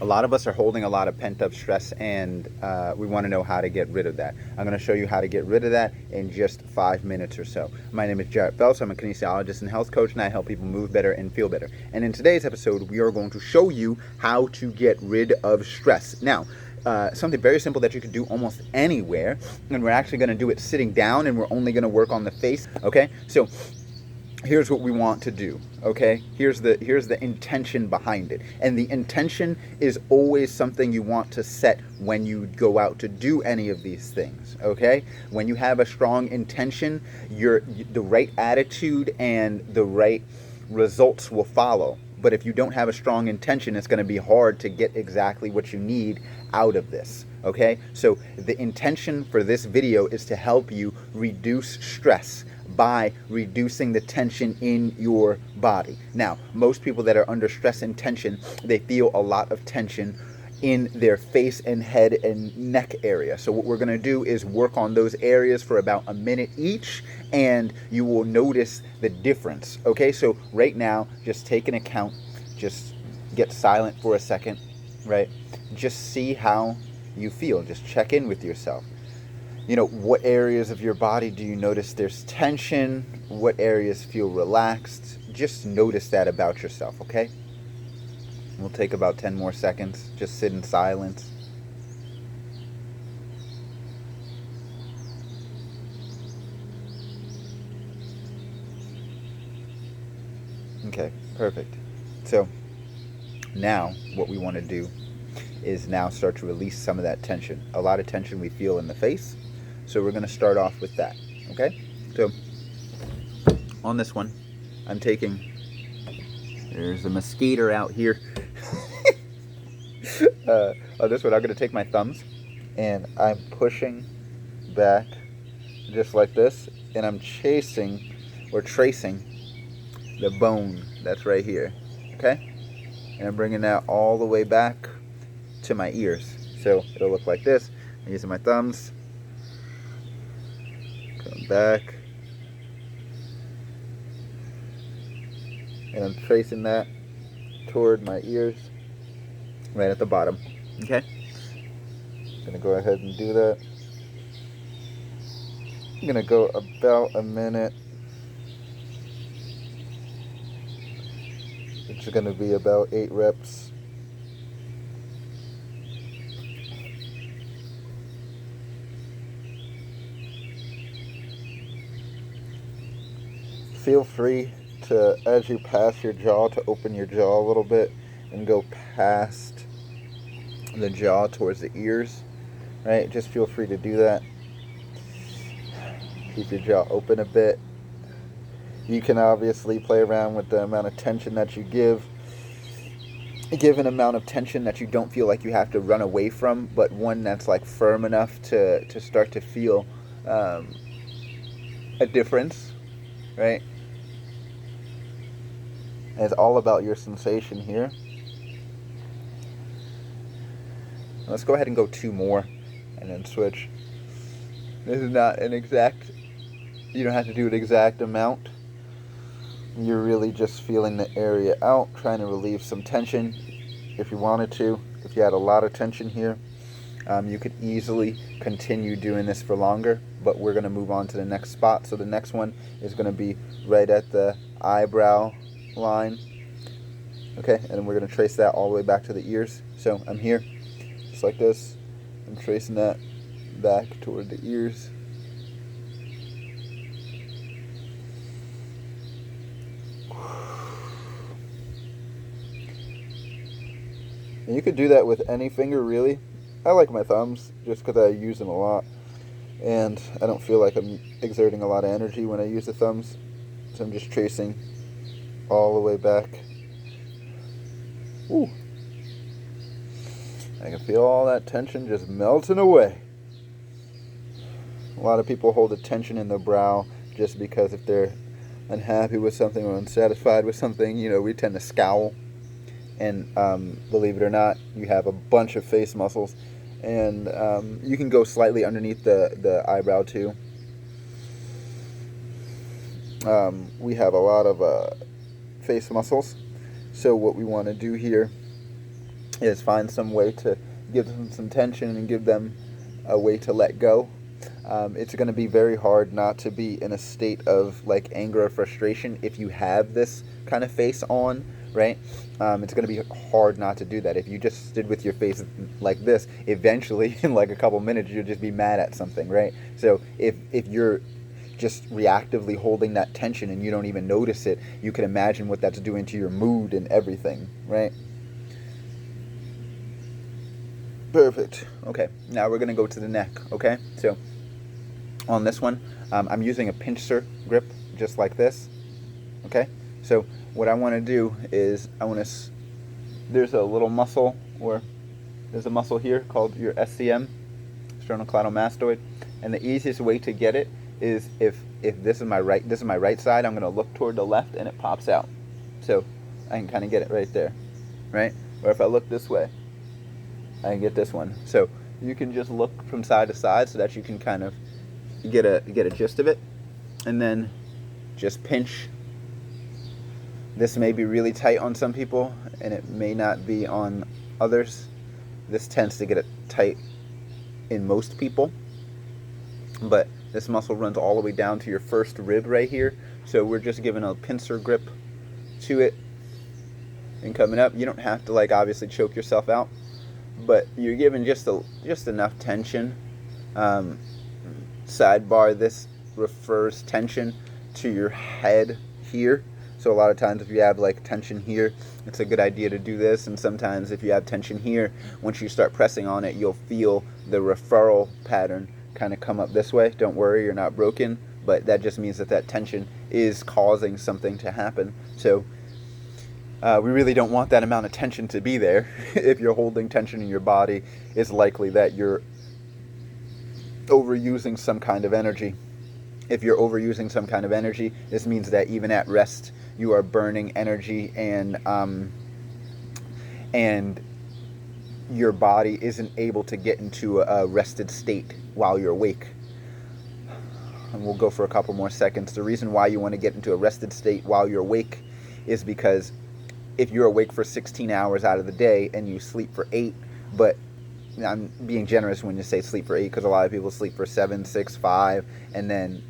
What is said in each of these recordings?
A lot of us are holding a lot of pent up stress, and we want to know how to get rid of that. I'm going to show you how to get rid of that in just 5 minutes or so. My name is Jarrett Phelps. I'm a kinesiologist and health coach, and I help people move better and feel better. And in today's episode, we are going to show you how to get rid of stress. Now, something very simple that you can do almost anywhere, and we're actually going to do it sitting down, and we're only going to work on the face. Okay, so here's what we want to do. Okay, here's the intention behind it, and the intention is always something you want to set when you go out to do any of these things. Okay, when you have a strong intention, the right attitude and the right results will follow. But if you don't have a strong intention, it's going to be hard to get exactly what you need out of this. Okay, so the intention for this video is to help you reduce stress by reducing the tension in your body. Now, most people that are under stress and tension, they feel a lot of tension in their face and head and neck area. So what we're going to do is work on those areas for about a minute each, and you will notice the difference. Okay, so right now, just take an account, just get silent for a second, right? Just see how you feel. Just check in with yourself. You know, what areas of your body do you notice there's tension? What areas feel relaxed? Just notice that about yourself, okay? We'll take about 10 more seconds. Just sit in silence. Okay, perfect. So now what we want to do is now start to release some of that tension. A lot of tension we feel in the face. So we're going to start off with that, okay? So on this one, I'm taking, there's a mosquito out here. On this one, I'm going to take my thumbs and I'm pushing back just like this, and I'm chasing or tracing the bone that's right here, okay? And I'm bringing that all the way back to my ears. So it'll look like this. I'm using my thumbs, come back, and I'm tracing that toward my ears right at the bottom. Okay, I'm gonna go ahead and do that. I'm gonna go about a minute. It's gonna be about 8 reps. Feel free to, as you pass your jaw, to open your jaw a little bit and go past the jaw towards the ears, right? Just feel free to do that. Keep your jaw open a bit. You can obviously play around with the amount of tension that you give. Give an amount of tension that you don't feel like you have to run away from, but one that's like firm enough to start to feel a difference, right? It's all about your sensation here. Let's go ahead and go 2 more and then switch. This is not an exact, you don't have to do an exact amount. You're really just feeling the area out, trying to relieve some tension if you wanted to. If you had a lot of tension here, you could easily continue doing this for longer, but we're going to move on to the next spot. So the next one is going to be right at the eyebrow line. Okay, and then we're going to trace that all the way back to the ears. So I'm here, just like this. I'm tracing that back toward the ears. And you could do that with any finger, really. I like my thumbs just because I use them a lot, and I don't feel like I'm exerting a lot of energy when I use the thumbs. So I'm just tracing all the way back. Ooh. I can feel all that tension just melting away. A lot of people hold the tension in the brow just because if they're unhappy with something or unsatisfied with something, you know, we tend to scowl. And believe it or not, you have a bunch of face muscles, and you can go slightly underneath the eyebrow too. We have a lot of face muscles, so what we want to do here is find some way to give them some tension and give them a way to let go. It's going to be very hard not to be in a state of like anger or frustration if you have this kind of face on, right? It's going to be hard not to do that. If you just stood with your face like this, eventually in like a couple minutes you'll just be mad at something, right? So if you're just reactively holding that tension and you don't even notice it, you can imagine what that's doing to your mood and everything, right? Perfect. Okay, now we're going to go to the neck, okay? So on this one, I'm using a pincer grip just like this, okay? So what I want to do is there's a little muscle, or there's a muscle here called your SCM, sternocleidomastoid, and the easiest way to get it is if this is my right side, I'm going to look toward the left and it pops out. So I can kind of get it right there, right? Or if I look this way, I can get this one. So you can just look from side to side so that you can kind of get a gist of it, and then just pinch. This may be really tight on some people and it may not be on others. This tends to get it tight in most people, but this muscle runs all the way down to your first rib right here. So we're just giving a pincer grip to it and coming up. You don't have to like obviously choke yourself out, but you're giving just enough tension. Sidebar, this refers tension to your head here. So a lot of times if you have like tension here, it's a good idea to do this. And sometimes if you have tension here, once you start pressing on it, you'll feel the referral pattern kind of come up this way. Don't worry, you're not broken, but that just means that tension is causing something to happen. So we really don't want that amount of tension to be there. If you're holding tension in your body, it's likely that you're overusing some kind of energy. If you're overusing some kind of energy, this means that even at rest, you are burning energy, and your body isn't able to get into a rested state while you're awake. And we'll go for a couple more seconds. The reason why you want to get into a rested state while you're awake is because if you're awake for 16 hours out of the day and you sleep for 8, but I'm being generous when you say sleep for 8, because a lot of people sleep for 7, 6, 5, and then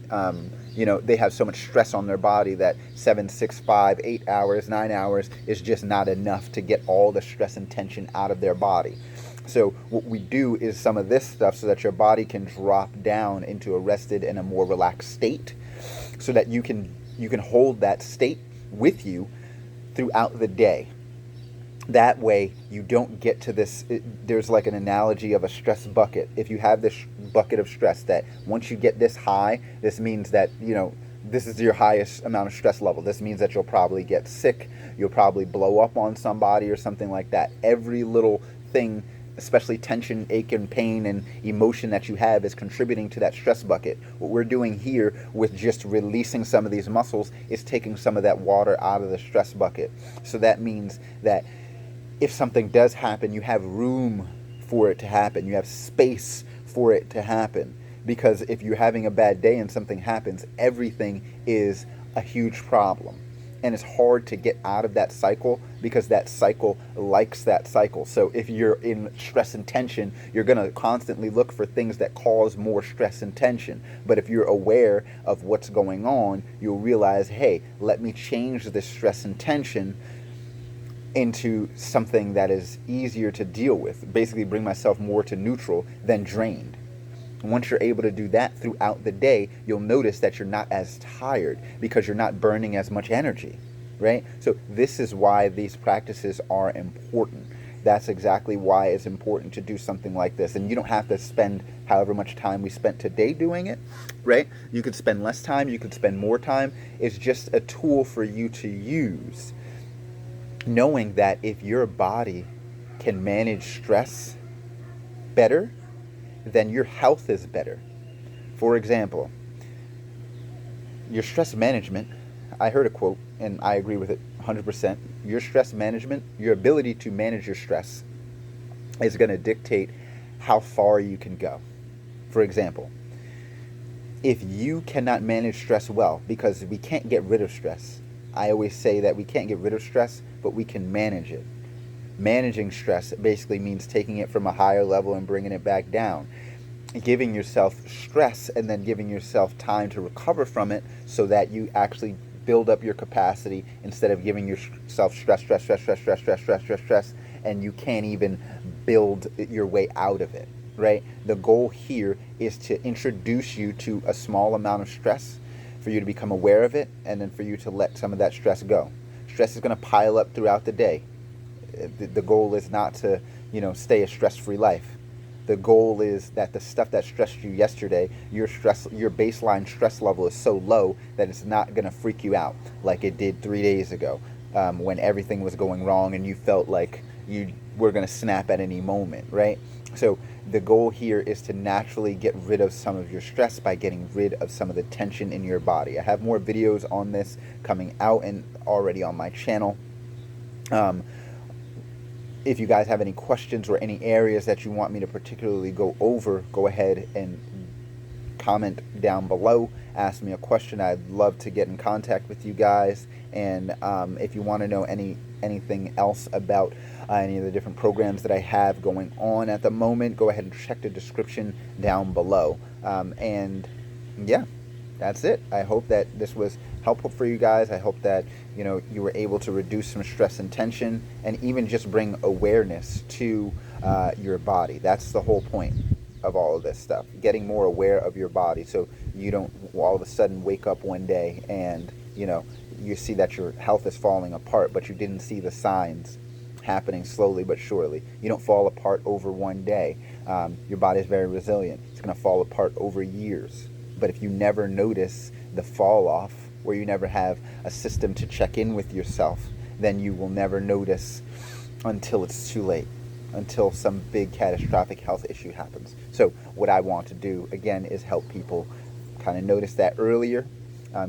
they have so much stress on their body that 7, 6, 5, 8 hours, 9 hours is just not enough to get all the stress and tension out of their body. So what we do is some of this stuff so that your body can drop down into a rested and a more relaxed state, so that you can hold that state with you throughout the day. That way you don't get to this. There's like an analogy of a stress bucket. If you have this bucket of stress, that once you get this high, this means that this is your highest amount of stress level. This means that you'll probably get sick, you'll probably blow up on somebody or something like that. Every little thing, especially tension, ache, and pain and emotion that you have, is contributing to that stress bucket. What we're doing here with just releasing some of these muscles is taking some of that water out of the stress bucket. So that means that if something does happen, you have room for it to happen. You have space for it to happen. Because if you're having a bad day and something happens, everything is a huge problem. And it's hard to get out of that cycle, because that cycle likes that cycle. So if you're in stress and tension, you're going to constantly look for things that cause more stress and tension. But if you're aware of what's going on, you'll realize, hey, let me change this stress and tension into something that is easier to deal with. Basically bring myself more to neutral than drained. Once you're able to do that throughout the day, you'll notice that you're not as tired, because you're not burning as much energy, right? So this is why these practices are important. That's exactly why it's important to do something like this. And you don't have to spend however much time we spent today doing it, right? You could spend less time, you could spend more time. It's just a tool for you to use, knowing that if your body can manage stress better, then your health is better. For example, your stress management, I heard a quote and I agree with it 100%. Your stress management, your ability to manage your stress, is going to dictate how far you can go. For example, if you cannot manage stress well, because we can't get rid of stress. I always say that we can't get rid of stress, but we can manage it. Managing stress basically means taking it from a higher level and bringing it back down, giving yourself stress and then giving yourself time to recover from it so that you actually build up your capacity instead of giving yourself stress, and you can't even build your way out of it, right? The goal here is to introduce you to a small amount of stress, for you to become aware of it, and then for you to let some of that stress go. Stress is going to pile up throughout the day. The goal is not to, stay a stress-free life. The goal is that the stuff that stressed you yesterday, your baseline stress level is so low that it's not going to freak you out like it did 3 days ago, when everything was going wrong and you felt like you were going to snap at any moment, right? So the goal here is to naturally get rid of some of your stress by getting rid of some of the tension in your body. I have more videos on this coming out and already on my channel. If you guys have any questions or any areas that you want me to particularly go over, go ahead and comment down below. Ask me a question. I'd love to get in contact with you guys. And if you want to know anything else about any of the different programs that I have going on at the moment, go ahead and check the description down below. And yeah, that's it. I hope that this was helpful for you guys. I hope that you were able to reduce some stress and tension, and even just bring awareness to your body. That's the whole point of all of this stuff, getting more aware of your body, so you don't all of a sudden wake up one day and you see that your health is falling apart, but you didn't see the signs happening slowly but surely. You don't fall apart over one day. Your body is very resilient. It's going to fall apart over years. But if you never notice the fall off, or you never have a system to check in with yourself, then you will never notice until it's too late, until some big catastrophic health issue happens. So what I want to do, again, is help people kind of notice that earlier,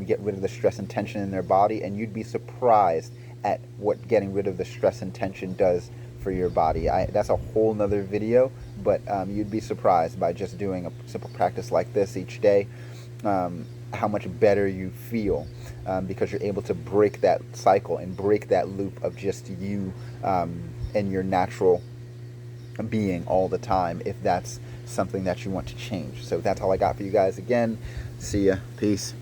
get rid of the stress and tension in their body, and you'd be surprised at what getting rid of the stress and tension does for your body. That's a whole nother video, but you'd be surprised by just doing a simple practice like this each day, how much better you feel, because you're able to break that cycle and break that loop of just you and your natural being all the time, if that's something that you want to change. So that's all I got for you guys. Again, see ya. Peace.